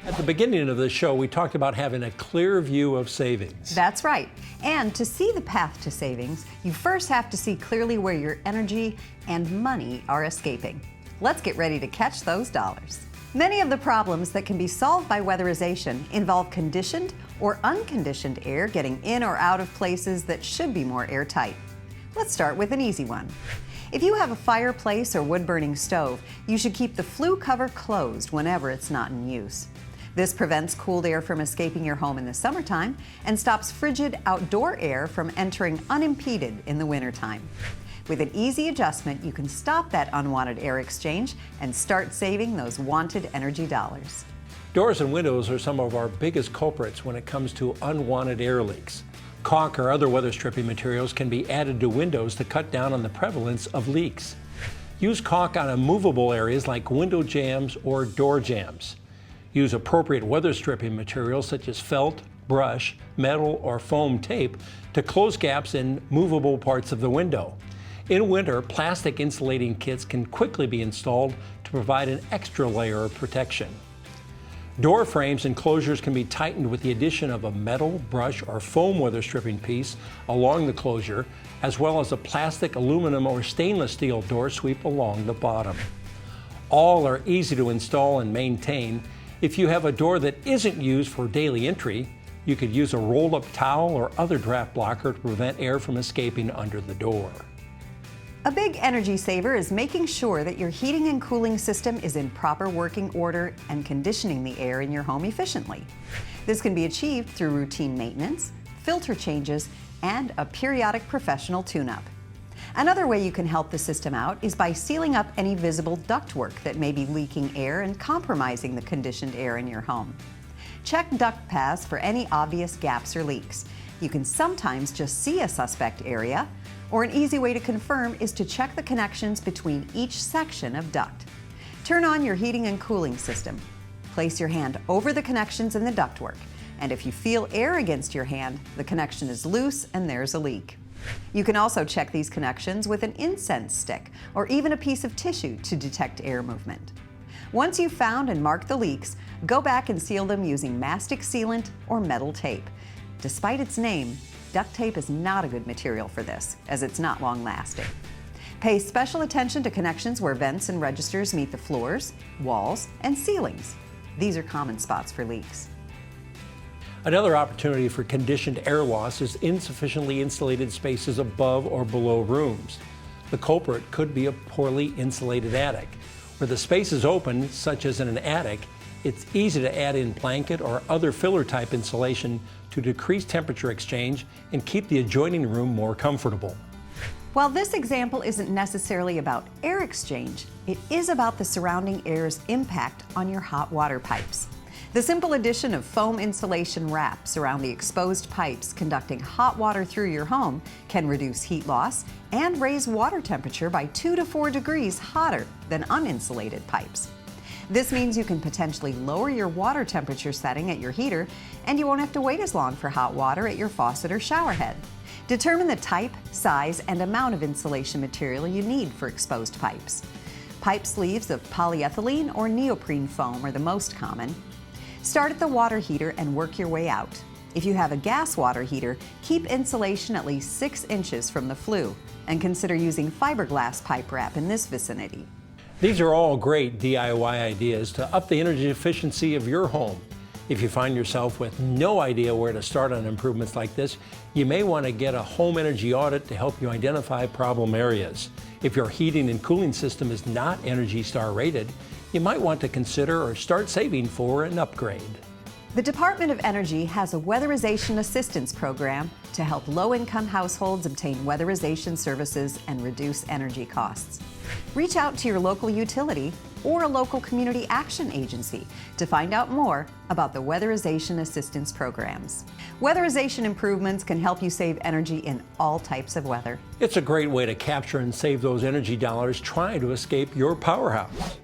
At the beginning of the show, we talked about having a clear view of savings. That's right. And to see the path to savings, you first have to see clearly where your energy and money are escaping. Let's get ready to catch those dollars. Many of the problems that can be solved by weatherization involve conditioned or unconditioned air getting in or out of places that should be more airtight. Let's start with an easy one. If you have a fireplace or wood-burning stove, you should keep the flue cover closed whenever it's not in use. This prevents cooled air from escaping your home in the summertime and stops frigid outdoor air from entering unimpeded in the wintertime. With an easy adjustment, you can stop that unwanted air exchange and start saving those wanted energy dollars. Doors and windows are some of our biggest culprits when it comes to unwanted air leaks. Caulk or other weather stripping materials can be added to windows to cut down on the prevalence of leaks. Use caulk on immovable areas like window jambs or door jambs. Use appropriate weather stripping materials such as felt, brush, metal, or foam tape to close gaps in movable parts of the window. In winter, plastic insulating kits can quickly be installed to provide an extra layer of protection. Door frames and closures can be tightened with the addition of a metal, brush, or foam weather stripping piece along the closure, as well as a plastic, aluminum, or stainless steel door sweep along the bottom. All are easy to install and maintain. If you have a door that isn't used for daily entry, you could use a rolled-up towel or other draft blocker to prevent air from escaping under the door. A big energy saver is making sure that your heating and cooling system is in proper working order and conditioning the air in your home efficiently. This can be achieved through routine maintenance, filter changes, and a periodic professional tune-up. Another way you can help the system out is by sealing up any visible ductwork that may be leaking air and compromising the conditioned air in your home. Check duct paths for any obvious gaps or leaks. You can sometimes just see a suspect area, or an easy way to confirm is to check the connections between each section of duct. Turn on your heating and cooling system. Place your hand over the connections in the ductwork, and if you feel air against your hand, the connection is loose and there's a leak. You can also check these connections with an incense stick or even a piece of tissue to detect air movement. Once you've found and marked the leaks, go back and seal them using mastic sealant or metal tape. Despite its name, duct tape is not a good material for this, as it's not long-lasting. Pay special attention to connections where vents and registers meet the floors, walls, and ceilings. These are common spots for leaks. Another opportunity for conditioned air loss is insufficiently insulated spaces above or below rooms. The culprit could be a poorly insulated attic. Where the space is open, such as in an attic, it's easy to add in blanket or other filler type insulation to decrease temperature exchange and keep the adjoining room more comfortable. While this example isn't necessarily about air exchange, it is about the surrounding air's impact on your hot water pipes. The simple addition of foam insulation wraps around the exposed pipes conducting hot water through your home can reduce heat loss and raise water temperature by 2 to 4 degrees hotter than uninsulated pipes. This means you can potentially lower your water temperature setting at your heater, and you won't have to wait as long for hot water at your faucet or shower head. Determine the type, size, and amount of insulation material you need for exposed pipes. Pipe sleeves of polyethylene or neoprene foam are the most common. Start at the water heater and work your way out. If you have a gas water heater, keep insulation at least 6 inches from the flue, and consider using fiberglass pipe wrap in this vicinity. These are all great DIY ideas to up the energy efficiency of your home. If you find yourself with no idea where to start on improvements like this, you may want to get a home energy audit to help you identify problem areas. If your heating and cooling system is not ENERGY STAR rated, you might want to consider or start saving for an upgrade. The Department of Energy has a weatherization assistance program to help low-income households obtain weatherization services and reduce energy costs. Reach out to your local utility or a local community action agency to find out more about the weatherization assistance programs. Weatherization improvements can help you save energy in all types of weather. It's a great way to capture and save those energy dollars trying to escape your PowerHouse.